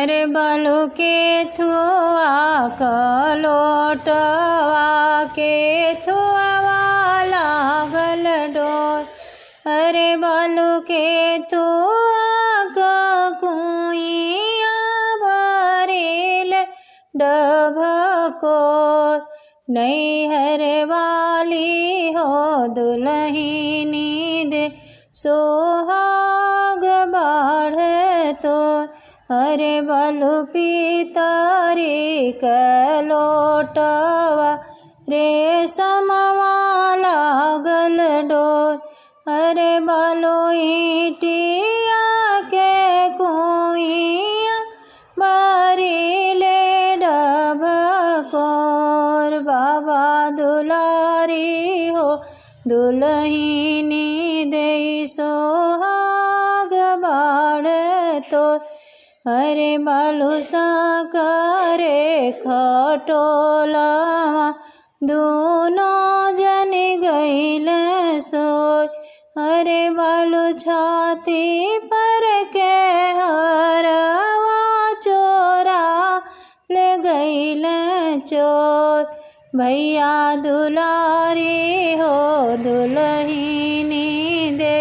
अरे बालू के थुआ कलोटवा के थुआ लागल डोर। अरे बालू के थुआ कुइया भरेल डभकोर। नैहर वाली हो दुल्हिनी दे सोहाग बाढ़ तोर। अरे बालू पितरी कलोटवा रेशमवा लागल डोर। अरे बालू ईटिया के कुइया भरिले डभकोर। बाबा दुलारी हो दुल्हिनी दे सोहाग बाढ़ तोर। अरे बालू साकरे खटोलवा दोनों जन गइल सोय। अरे बालू छाती पर के हरवा चोरा ले गइल चोर। भैया दुलारी हो दुल्हिनी दे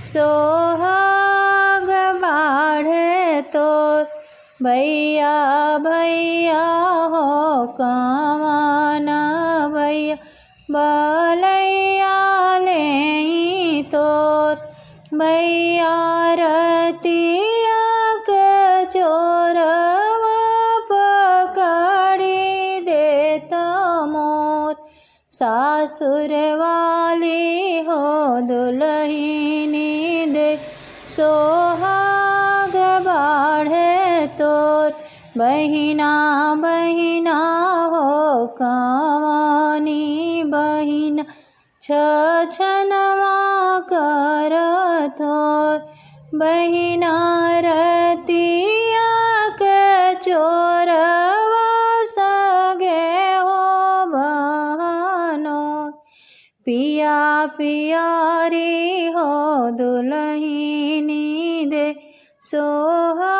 सोहाग बाढ़ तोर। भैया भैया हो कवन भैया बलैया ले तोर। भैया रतिया के चोरवा पकड़ी देत मोर। सासुर वाली हो दुल्हिनी दे सोहाग बाढ़ तोर। बहिना बहिना हो कवनी बहिना छछनवा करत होर। बहिना रतिया के चोरवा सगे हो बहनो। पिया पियारी हो दुल्हिनी दे सोहा